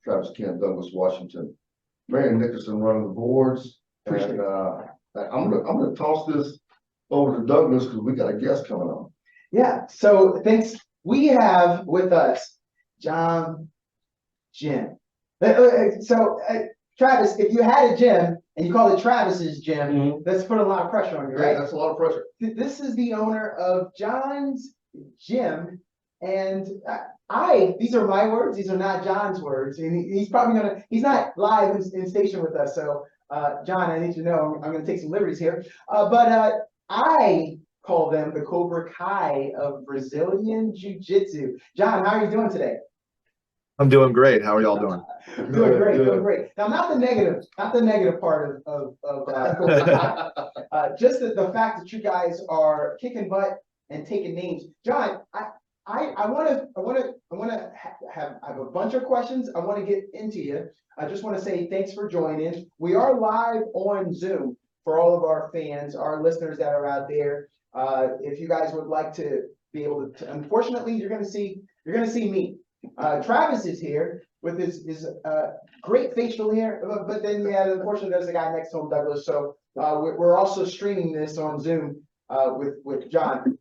Travis Kent, Douglas Washington, Marion Nickerson running the boards. And I'm gonna toss this over to Douglas because we got a guest coming on. Yeah, so thanks. We have with us John Gym. Travis, if you had a gym and you call it Travis's gym, that's put a lot of pressure on you, right? Yeah, that's a lot of pressure. This is the owner of John's Gym, and these are my words, these are not John's words, and he's probably he's not live in station with us, so John, I need you to know I'm gonna take some liberties here, but I call them the Cobra Kai of Brazilian Jiu Jitsu. John, how are you doing today? I'm doing great. How are y'all doing? Doing great, doing great. Now, not the negative part of Cobra Kai, just the fact that you guys are kicking butt and taking names. John, I have a bunch of questions I want to get into you. I just want to say thanks for joining. We are live on Zoom for all of our fans, our listeners that are out there. If you guys would like to be able to, unfortunately, you're gonna see me. Travis is here with his great facial hair, but then unfortunately there's a guy next to him, Douglas. So we're also streaming this on Zoom with John.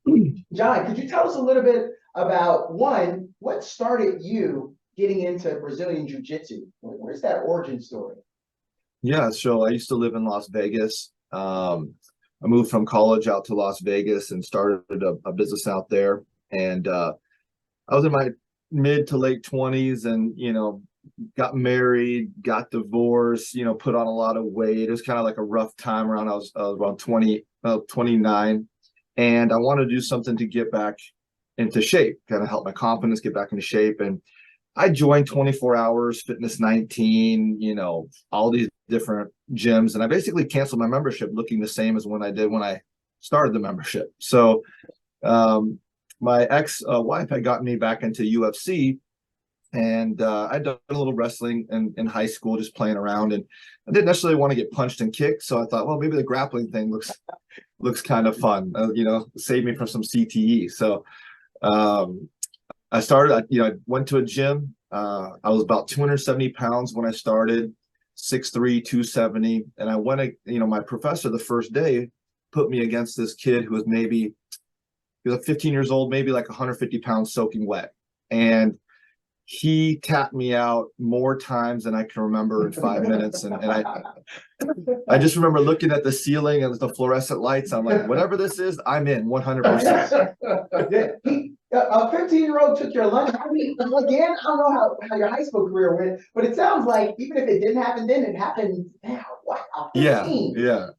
John, could you tell us a little bit about what started you getting into Brazilian Jiu Jitsu? Where's that origin story? Yeah, so I used to live in Las Vegas. I moved from college out to Las Vegas and started a business out there. And I was in my mid to late 20s and, got married, got divorced, put on a lot of weight. It was kind of like a rough time around, I was around 29. And I wanted to do something to get back into shape, kind of help my confidence get back into shape. And I joined 24 Hours, Fitness 19, all these different gyms. And I basically canceled my membership looking the same as when I did when I started the membership. So my ex-wife had gotten me back into UFC, and I'd done a little wrestling in high school, just playing around, and I didn't necessarily want to get punched and kicked. So I thought, well, maybe the grappling thing looks kind of fun, save me from some CTE. So I started, I went to a gym. I was about 270 pounds when I started, 6'3", 270. And I went, my professor the first day put me against this kid who was maybe, he was 15 years old, maybe like 150 pounds soaking wet. And he tapped me out more times than I can remember in 5 minutes. And I just remember looking at the ceiling and the fluorescent lights. I'm like, whatever this is, I'm in 100%. A 15-year-old took your lunch. I mean, again, I don't know how your high school career went, but it sounds like even if it didn't happen then, it happened now. Wow, 15. Yeah.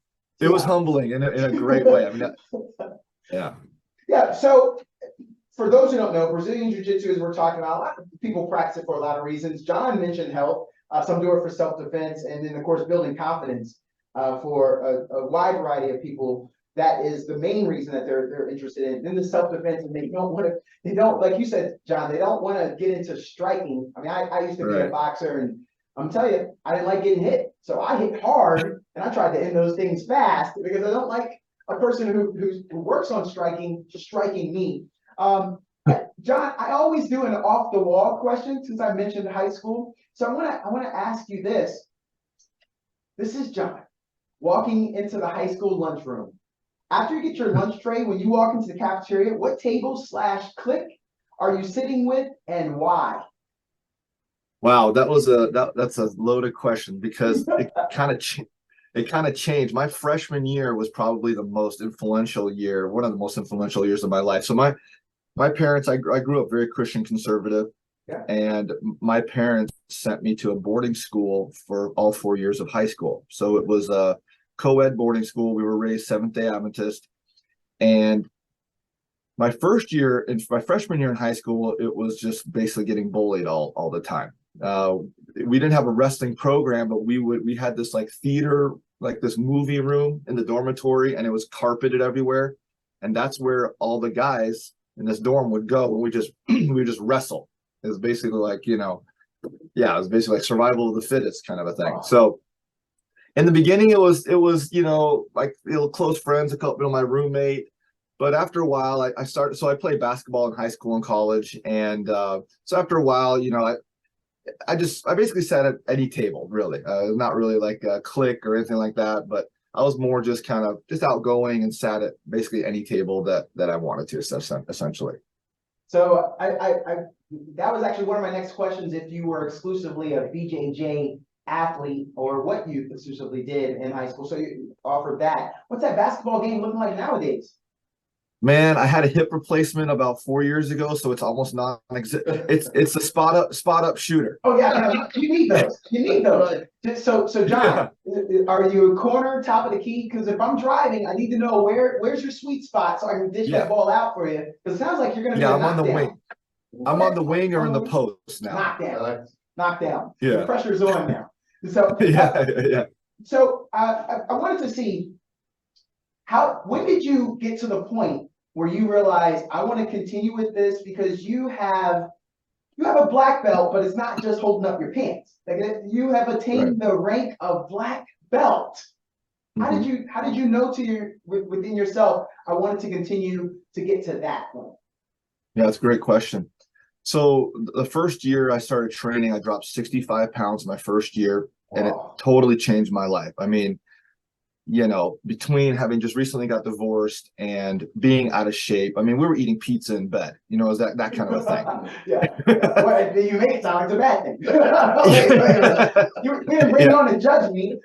It was humbling in a great way. I mean, yeah. Yeah, so for those who don't know, Brazilian Jiu Jitsu, as we're talking about, a lot of people practice it for a lot of reasons. John mentioned health. Some do it for self-defense, and then, of course, building confidence for a wide variety of people. That is the main reason that they're interested in. Then the self-defense, and they don't, like you said, John, they don't want to get into striking. I mean, I used to be a boxer, and I'm telling you, I didn't like getting hit. So I hit hard, and I tried to end those things fast because I don't like a person who works on striking, just striking me. John, I always do an off-the-wall question since I mentioned high school. So I want to ask you this. This is John walking into the high school lunchroom. After you get your lunch tray, when you walk into the cafeteria, what table / clique are you sitting with and why? Wow, that's a loaded question because it kind of changed. My freshman year was probably the most influential year, one of the most influential years of my life. So my parents, I grew up very Christian conservative, and my parents sent me to a boarding school for all 4 years of high school. So it was a co-ed boarding school. We were raised Seventh-day Adventist, and my freshman year in high school, it was just basically getting bullied all the time. We didn't have a wrestling program, but we had this like theater, like this movie room in the dormitory, and it was carpeted everywhere, and that's where all the guys in this dorm would go, and we would just wrestle. It was basically like, it was basically like survival of the fittest kind of a thing. So in the beginning, it was like close friends, a couple, my roommate. But after a while, I played basketball in high school and college. And so after a while, I basically sat at any table, really. Not really like a clique or anything like that, but I was more just kind of just outgoing and sat at basically any table that I wanted to, essentially. So that was actually one of my next questions. If you were exclusively a BJJ athlete, or what you exclusively did in high school, so you offered that. What's that basketball game looking like nowadays? Man, I had a hip replacement about 4 years ago, so it's almost non-existent. It's a spot up shooter. Oh yeah, no, you need those. You need those. So John, are you a corner, top of the key? Because if I'm driving, I need to know where's your sweet spot so I can dish that ball out for you. Because it sounds like you're going to be a I'm on the knockdown. wing. I'm on the wing or in the post now. Knockdown. Yeah. The pressure's on now. So yeah. So I wanted to see when did you get to the point where you realize I want to continue with this, because you have a black belt, but it's not just holding up your pants. Like, you have attained the rank of black belt. How did you know within yourself, I wanted to continue to get to that point? Yeah, that's a great question. So the first year I started training, I dropped 65 pounds my first year, and it totally changed my life. I mean, between having just recently got divorced and being out of shape, I mean, we were eating pizza in bed, is that kind of a thing. Yeah. Well, you make it sound like it's a bad thing. You didn't bring it on and judge me.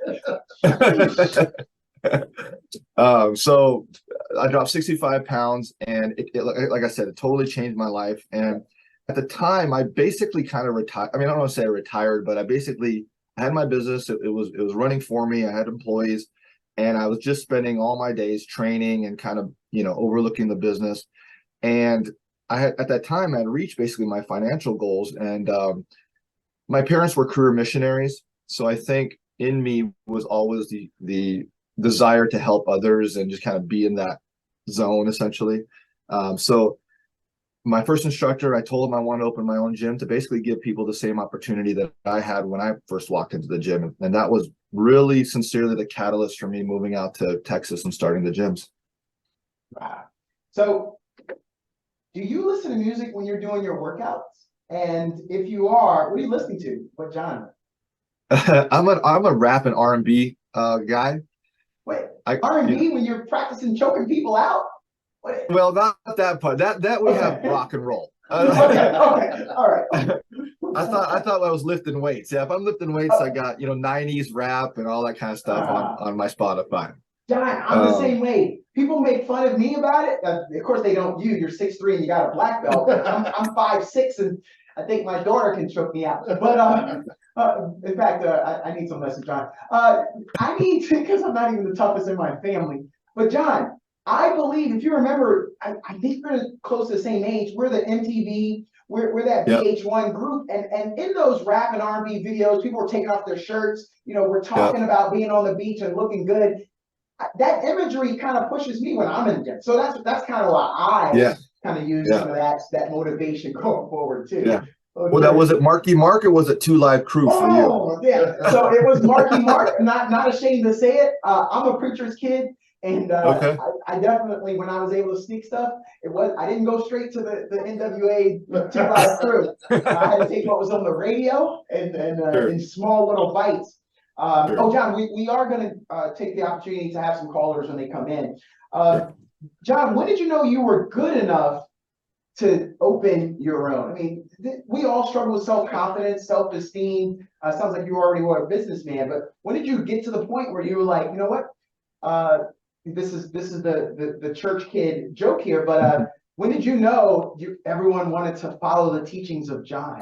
So I dropped 65 pounds, and it, like I said, it totally changed my life. And at the time, I basically kind of retired. I mean, I don't want to say I retired, but I had my business. It was running for me. I had employees, and I was just spending all my days training and kind of, overlooking the business. And at that time, I had reached basically my financial goals, and my parents were career missionaries. So I think in me was always the desire to help others and just kind of be in that zone, essentially. So my first instructor, I told him I wanted to open my own gym to basically give people the same opportunity that I had when I first walked into the gym. And that was really sincerely the catalyst for me moving out to Texas and starting the gyms. Wow. So do you listen to music when you're doing your workouts? And if you are, what are you listening to? What genre? I'm a rap and R&B guy. Wait, R&B when you're practicing choking people out? Well, not that part. That we have rock and roll. Okay, all right. I thought I was lifting weights. Yeah, if I'm lifting weights, I got 90s rap and all that kind of stuff on my Spotify. John, I'm the same way. People make fun of me about it. Of course, they don't. You're 6'3" and you got a black belt. I'm 5'6", and I think my daughter can choke me out. But in fact, I need some lessons, John. I need to, because I'm not even the toughest in my family. But John, I believe, if you remember, I think we're close to the same age. We're the MTV. We're that VH1 group, and in those rap and R&B videos, people were taking off their shirts. We're talking about being on the beach and looking good. That imagery kind of pushes me when I'm in the gym. So that's kind of why I kind of use some of that motivation going forward too. Yeah. Well, that was it Marky Mark, or was it Two Live Crew for you? Oh, yeah. So it was Marky Mark. Not ashamed to say it. I'm a preacher's kid. And I definitely, when I was able to sneak stuff, I didn't go straight to the NWA Two Live Crew. I had to take what was on the radio and in small little bites. Oh, John, we are going to take the opportunity to have some callers when they come in. John, when did you know you were good enough to open your own? I mean, we all struggle with self-confidence, self-esteem. Sounds like you already were a businessman, but when did you get to the point where you were like, you know what? This is the church kid joke here, but when did you know everyone wanted to follow the teachings of John?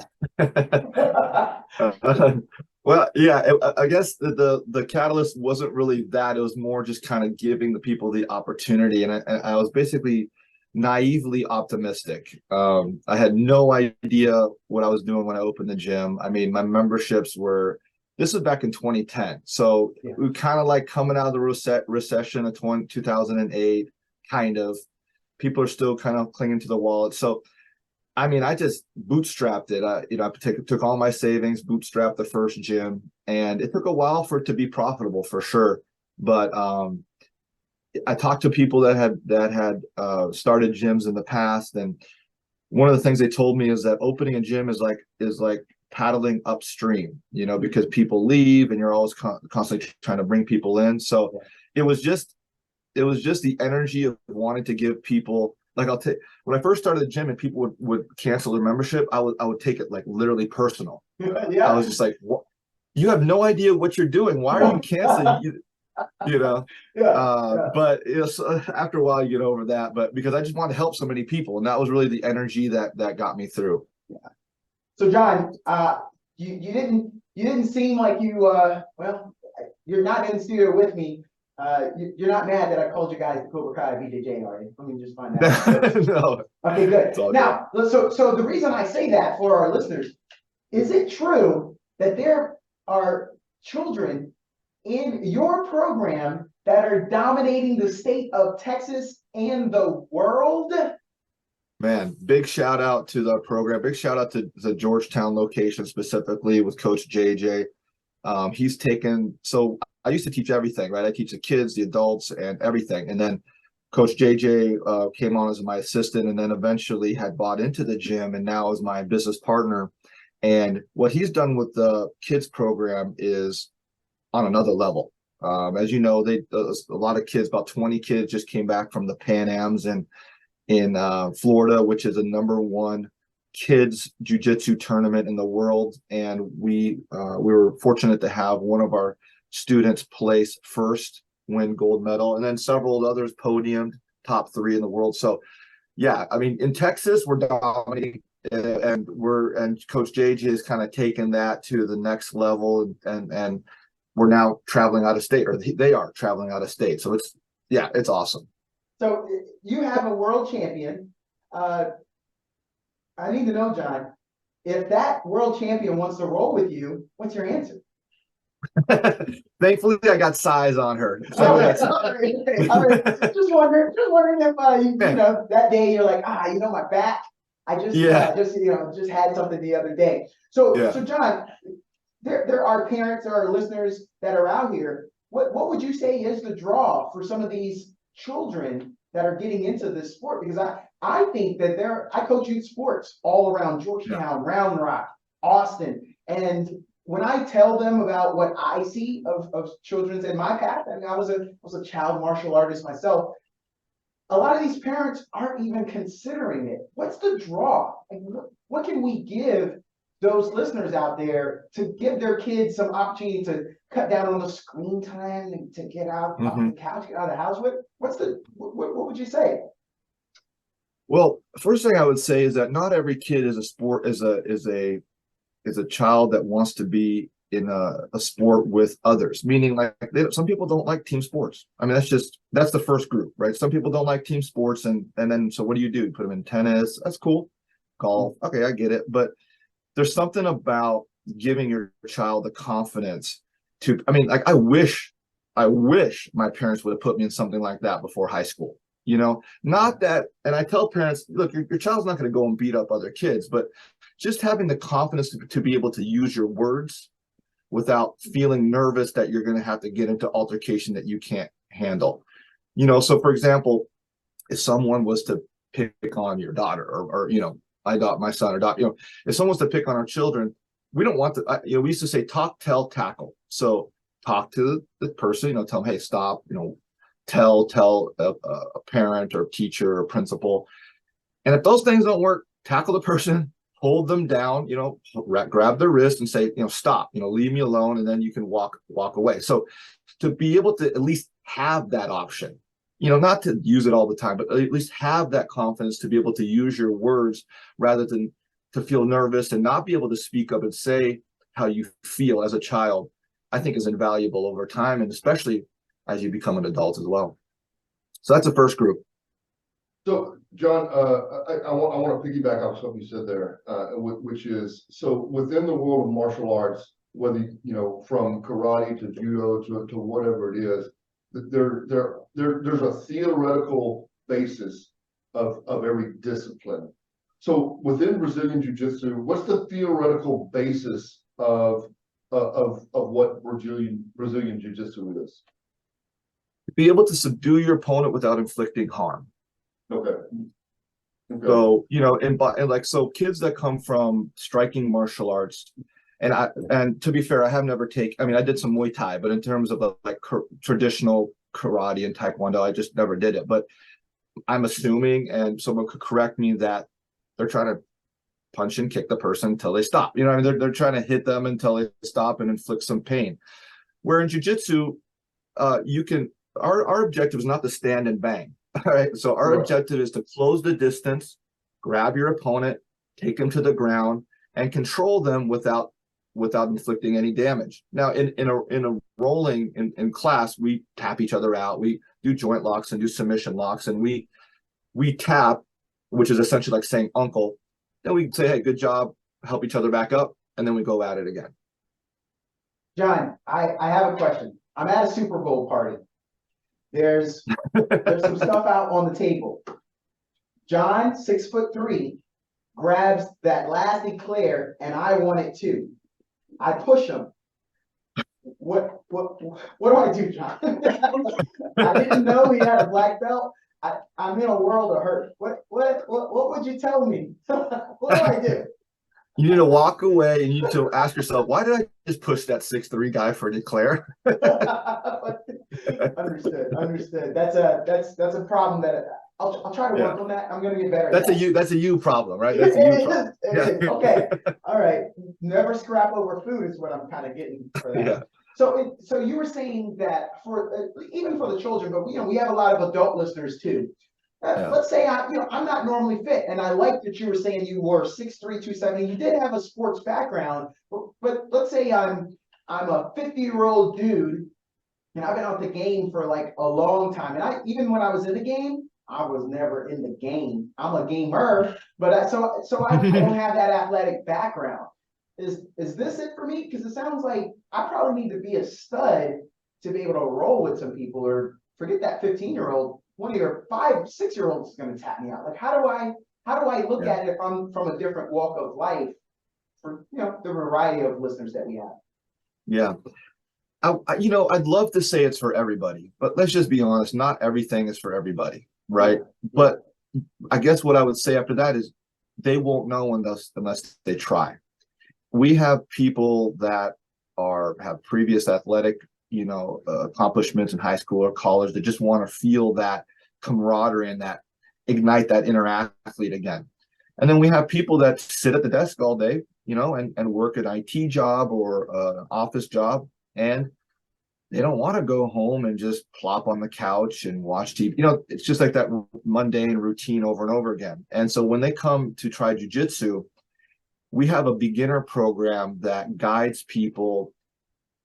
Well, yeah, I guess the catalyst wasn't really that. It was more just kind of giving the people the opportunity. And I was basically naively optimistic. I had no idea what I was doing when I opened the gym. I mean, my memberships this was back in 2010. So we kind of like coming out of the recession of 2008, kind of. People are still kind of clinging to the wallet. So I mean, I just bootstrapped it. I took all my savings, bootstrapped the first gym, and it took a while for it to be profitable, for sure. But I talked to people that had started gyms in the past, and one of the things they told me is that opening a gym is like paddling upstream, because people leave and you're always constantly trying to bring people in. So it was just the energy of wanting to give people, like, when I first started the gym and people would cancel their membership, I would take it like literally personal. Yeah. I was just like, what? You have no idea what you're doing. Why are you canceling? But after a while you get over that, but because I just wanted to help so many people, and that was really the energy that got me through. Yeah. So John, you didn't seem like you well, you're not in the studio with me. You're not mad that I called you guys the Cobra Kai IBJJF, are you? Let me just find out. No. Okay, good. Now, so the reason I say that for our listeners, is it true that there are children in your program that are dominating the state of Texas and the world? Man, big shout out to the program. Big shout out to the Georgetown location, specifically with Coach JJ. He's taken, so I used to teach everything, right? I teach the kids, the adults, and everything. And then Coach JJ came on as my assistant, and then eventually had bought into the gym and now is my business partner. And what he's done with the kids program is on another level. As you know, a lot of kids, about 20 kids just came back from the Pan Ams in Florida, which is the #1 kids jiu-jitsu tournament in the world. And we were fortunate to have one of our students place first, win gold medal, and then several others podiumed top 3 in the world. So yeah, I mean, in Texas, we're dominating, and Coach JJ has kind of taken that to the next level, and we're now traveling out of state, or they are traveling out of state. So it's awesome. So you have a world champion. I need to know, John, if that world champion wants to roll with you, what's your answer? Thankfully, I got size on her. So just wondering if that day you're like, my back. I just had something the other day. So John, there are parents, there are listeners that are out here. What would you say is the draw for some of these children that are getting into this sport? Because I think that I coach youth sports all around Georgetown, Round Rock, Austin, and when I tell them about what I see of children's in my path, I mean, I was a child martial artist myself. A lot of these parents aren't even considering it. What's the draw? Like, what can we give those listeners out there to give their kids some opportunity to cut down on the screen time and to get out off the couch, get out of the house with? What would you say? Well, first thing I would say is that not every kid is a child that wants to be in a sport with others, meaning like some people don't like team sports. I mean, that's the first group, right? Some people don't like team sports, and then so what do? You put them in tennis. That's cool. Golf. Okay, I get it. But there's something about giving your child the confidence to, I mean, like I wish my parents would have put me in something like that before high school. Not that, and I tell parents, look, your child's not going to go and beat up other kids, but just having the confidence to be able to use your words without feeling nervous that you're going to have to get into altercation that you can't handle. So for example, if someone was to pick on your daughter, or I got my son or daughter, if someone was to pick on our children, we don't want to, we used to say talk, tell, tackle. So talk to the person, tell them, hey, stop, tell a parent or teacher or principal. And if those things don't work, tackle the person, hold them down, grab their wrist and say, stop, leave me alone. And then you can walk away. So to be able to at least have that option, not to use it all the time, but at least have that confidence to be able to use your words rather than to feel nervous and not be able to speak up and say how you feel as a child, I think is invaluable over time, and especially as you become an adult as well. So that's the first group. So John, I want to piggyback off something you said there, which is, so within the world of martial arts, whether, from karate to judo to whatever it is, there's a theoretical basis of every discipline. So within Brazilian Jiu Jitsu, what's the theoretical basis of what Brazilian Jiu Jitsu is? Be able to subdue your opponent without inflicting harm. Okay. Okay. So, and like, so kids that come from striking martial arts, and to be fair, I have never I mean, I did some Muay Thai, but in terms of like traditional karate and Taekwondo, I just never did it. But I'm assuming, and someone could correct me, that they're trying to punch and kick the person until they stop. I mean, they're trying to hit them until they stop and inflict some pain. Where in jiu-jitsu, our objective is not to stand and bang. All right. So our objective is to close the distance, grab your opponent, take them to the ground, and control them without inflicting any damage. Now, in a rolling in class, we tap each other out. We do joint locks and do submission locks, and we tap, which is essentially like saying uncle. Then we say, hey, good job, help each other back up, and then we go at it again. John, I have a question. I'm at a Super Bowl party. There's some stuff out on the table. John, 6'3", grabs that last eclair, and I want it too. I push him. What do I do, John? I didn't know he had a black belt. I'm in a world of hurt. What would you tell me? What do I do? You need to walk away and you need to ask yourself, why did I just push that 6'3" guy for an eclair? Understood. That's a problem that I'll try to work on that. I'm gonna get better. That's a you problem, right? That's a you problem. Yeah. Okay. All right. Never scrap over food is what I'm kind of getting for that. Yeah. So you were saying that for even for the children, but we have a lot of adult listeners too. Let's say I'm not normally fit, and I like that you were saying you were 6'3", 270. You did have a sports background, but let's say I'm a 50-year-old dude, and I've been out the game for like a long time. And even when I was in the game, I was never in the game. I'm a gamer, but so I don't have that athletic background. Is this it for me? Because it sounds like I probably need to be a stud to be able to roll with some people, or forget that 15-year-old. One of your 5, 6-year-olds is going to tap me out. Like, how do I look at it if I'm from a different walk of life for the variety of listeners that we have? Yeah. I'd love to say it's for everybody, but let's just be honest, not everything is for everybody, right? Yeah. But I guess what I would say after that is they won't know unless they try. We have people that have previous athletic accomplishments in high school or college that just want to feel that camaraderie and that ignite that inner athlete again. And then we have people that sit at the desk all day, and work an IT job or an office job, and they don't want to go home and just plop on the couch and watch TV. It's just like that mundane routine over and over again. And so when they come to try jiu-jitsu, we have a beginner program that guides people,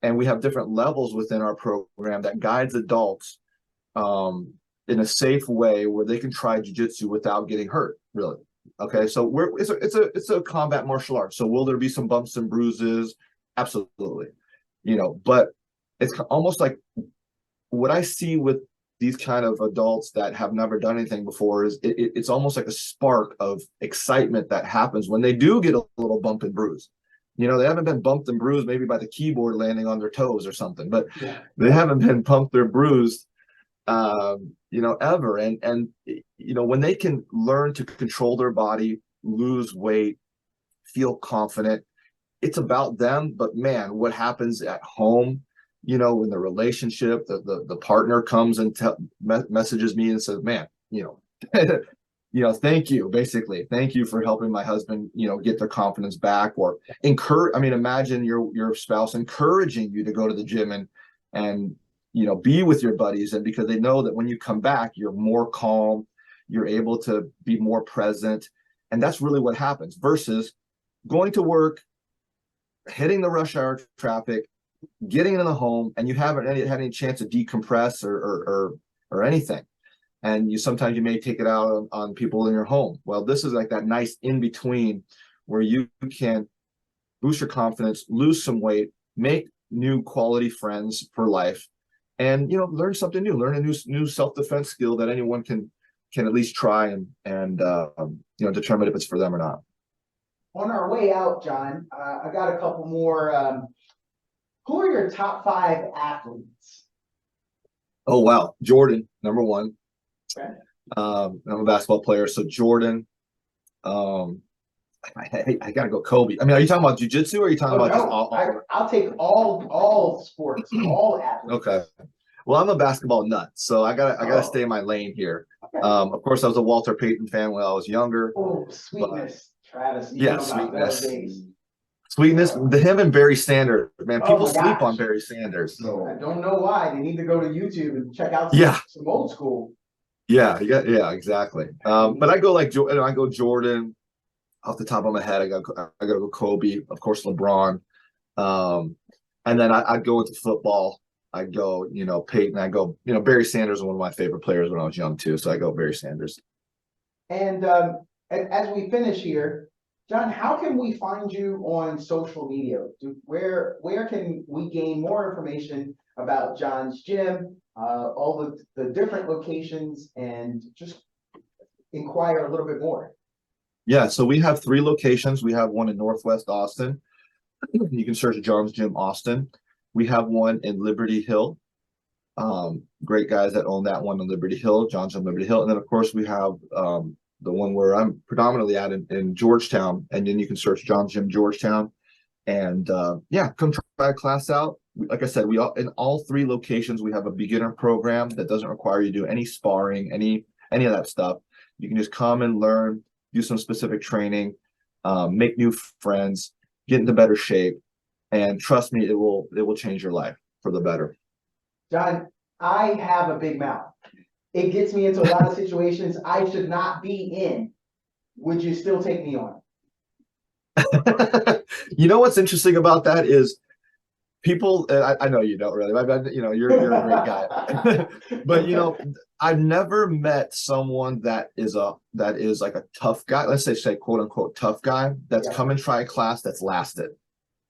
and we have different levels within our program that guides adults in a safe way where they can try jiu-jitsu without getting hurt, really. Okay, so it's a combat martial art. So will there be some bumps and bruises? Absolutely. But it's almost like what I see with these kind of adults that have never done anything before is it's almost like a spark of excitement that happens when they do get a little bump and bruise. They haven't been bumped and bruised maybe by the keyboard landing on their toes or something, but they haven't been bumped or bruised, ever. And when they can learn to control their body, lose weight, feel confident, it's about them. But man, what happens at home, in the relationship, the partner comes and messages me and says, man, thank you, basically. Thank you for helping my husband, get their confidence back, or imagine your spouse encouraging you to go to the gym and be with your buddies. And because they know that when you come back, you're more calm, you're able to be more present. And that's really what happens versus going to work, hitting the rush hour traffic, getting into the home, and you haven't had any chance to decompress or anything. And sometimes you may take it out on people in your home. Well, this is like that nice in between where you can boost your confidence, lose some weight, make new quality friends for life, and learn something new, learn a new self-defense skill that anyone can at least try and determine if it's for them or not. On our way out, John, I got a couple more. Who are your top 5 athletes? Oh wow, Jordan, number 1. Okay. I'm a basketball player, so Jordan, I gotta go Kobe. I mean, are you talking about jujitsu or are you talking Oh, about just no, all? I'll take all sports, all athletes. Okay. Well, I'm a basketball nut, so I gotta Oh. stay in my lane here. Okay. Of course, I was a Walter Payton fan when I was younger. Oh, sweetness, Travis. You Yeah, know about those sweetness. days. Sweetness, him and Barry Sanders, man. Oh People my sleep on gosh. Barry Sanders. I don't know why. They need to go to YouTube and check out Yeah, some old school. yeah, exactly. But I go like I go Jordan off the top of my head. I gotta go Kobe, of course, LeBron. And then I'd go into football. I'd go, Peyton. I go, Barry Sanders was one of my favorite players when I was young too. So I go Barry Sanders. And as we finish here, John, how can we find you on social media? Where can we gain more information about John's gym, all the different locations, and just inquire a little bit more? Yeah, so we have 3 locations. We have one in Northwest Austin. You can search John's Gym Austin. We have one in Liberty Hill. Great guys that own that one in Liberty Hill, John's Gym Liberty Hill. And then of course we have the one where I'm predominantly at in Georgetown, and then you can search John's Gym Georgetown. And yeah, come try a class out. Like I said, in all 3 locations we have a beginner program that doesn't require you to do any sparring, any of that stuff. You can just come and learn, do some specific training, make new friends, get into better shape, and trust me, it will change your life for the better. John, I have a big mouth. It gets me into a lot of situations I should not be in. Would you still take me on? You know what's interesting about that is people. I know you don't really. You're a great guy, but I've never met someone that is like a tough guy. Let's say quote unquote tough guy that's come and try a class that's lasted.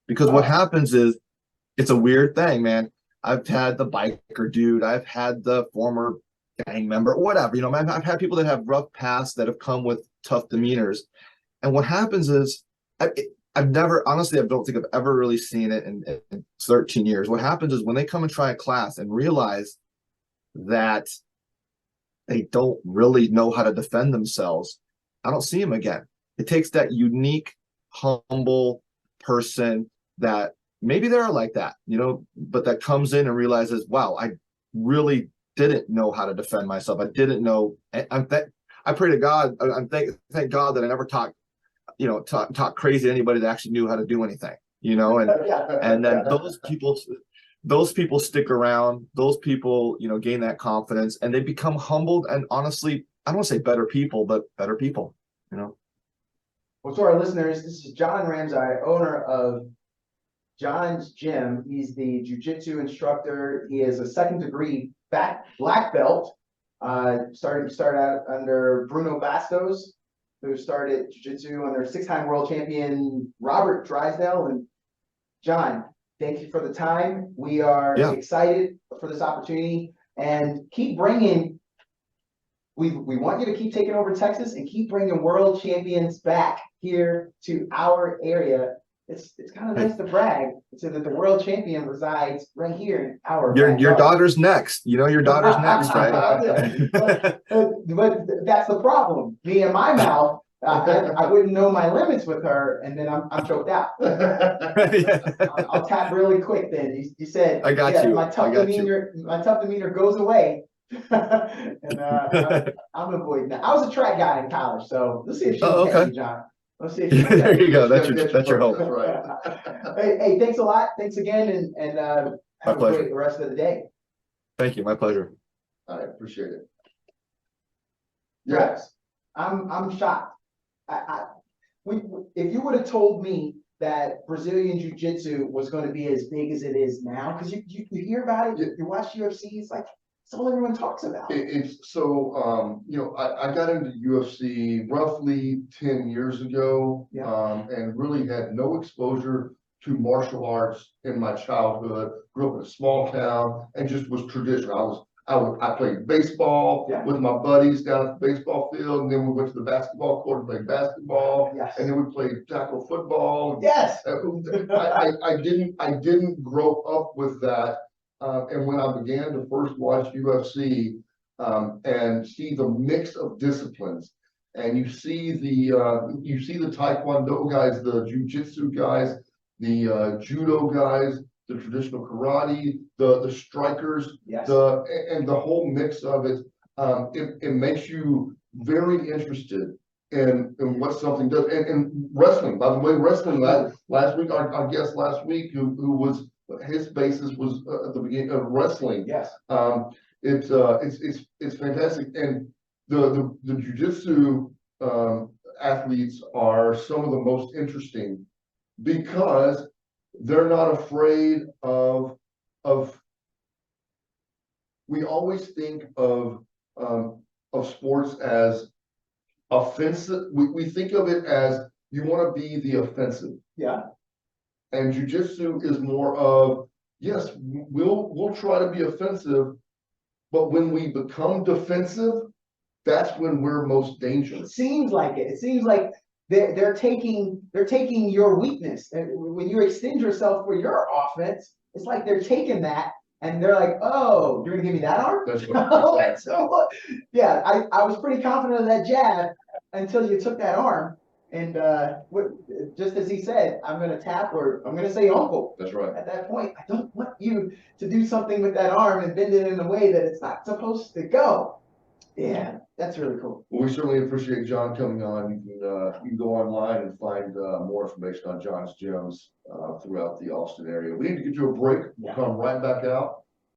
Because what happens is it's a weird thing, man. I've had the biker dude, I've had the former gang member, whatever. I've had people that have rough pasts that have come with tough demeanors. And what happens is I've never, honestly, I don't think I've ever really seen it in 13 years. What happens is when they come and try a class and realize that they don't really know how to defend themselves, I don't see them again. It takes that unique, humble person that maybe they're like that, but that comes in and realizes, wow, I really didn't know how to defend myself. I didn't know. I pray to God. Thank God that I never talk crazy to anybody that actually knew how to do anything, and then those people stick around. Those people, gain that confidence and they become humbled. And honestly, I don't want to say better people, but better people, Well, to our listeners, this is John Ramseier, owner of John's Gym. He's the jiu-jitsu instructor. He is a 2nd degree black belt. Started out under Bruno Bastos, who started jiu-jitsu under 6-time world champion Robert Drysdale. And John, thank you for the time. We are excited for this opportunity, and keep bringing. We want you to keep taking over Texas and keep bringing world champions back here to our area. It's kind of nice to brag so that the world champion resides right here in our your daughter's next. Your daughter's next, right? But that's the problem. Me and my mouth, I wouldn't know my limits with her, and then I'm choked out. I'll tap really quick. Then you said, I got you. My tough demeanor goes away. And I'm avoiding that. I was a track guy in college, so let's see if she can catch me, John. Let's see if she can there you go. That's your hope. That's right. Hey, thanks a lot. Thanks again, and have a great rest of the day. Thank you. My pleasure. I appreciate it. Yes, I'm shocked. If you would have told me that Brazilian Jiu Jitsu was going to be as big as it is now, because you hear about it, you watch UFC, it's like it's all everyone talks about. It's so I got into UFC roughly 10 years ago, and really had no exposure to martial arts in my childhood. Grew up in a small town and just was traditional. I played baseball with my buddies down at the baseball field, and then we went to the basketball court and played basketball, and then we played tackle football. Yes. I didn't grow up with that. And when I began to first watch UFC and see the mix of disciplines, and you see the Taekwondo guys, the Jiu Jitsu guys, the Judo guys, the traditional karate, the strikers, Yes. and the whole mix of it. It makes you very interested in what something does. And wrestling, by the way, wrestling last week, our guest last week, who was his basis was at the beginning of wrestling. Yes. It's fantastic, and the jiu-jitsu athletes are some of the most interesting because they're not afraid of. We always think of sports as offensive. We think of it as you want to be the offensive. Yeah. And jiu-jitsu is more of, yes, we'll try to be offensive, but when we become defensive, that's when we're most It dangerous. seems like it. It seems like they're taking your weakness. And when you extend yourself for your offense, it's like they're taking that and they're like, oh, you're gonna give me that arm? That's what, So, yeah, I was pretty confident of that jab until you took that arm. And just as he said, I'm gonna tap or I'm gonna say uncle. that's right. At that point, I don't want you to do something with that arm and bend it in a way that it's not supposed to go. Yeah, that's really cool. Well, we certainly appreciate John coming on. You can go online and find more information on John's gyms throughout the Austin area. We need to get you a break. We'll Yeah. come right back out.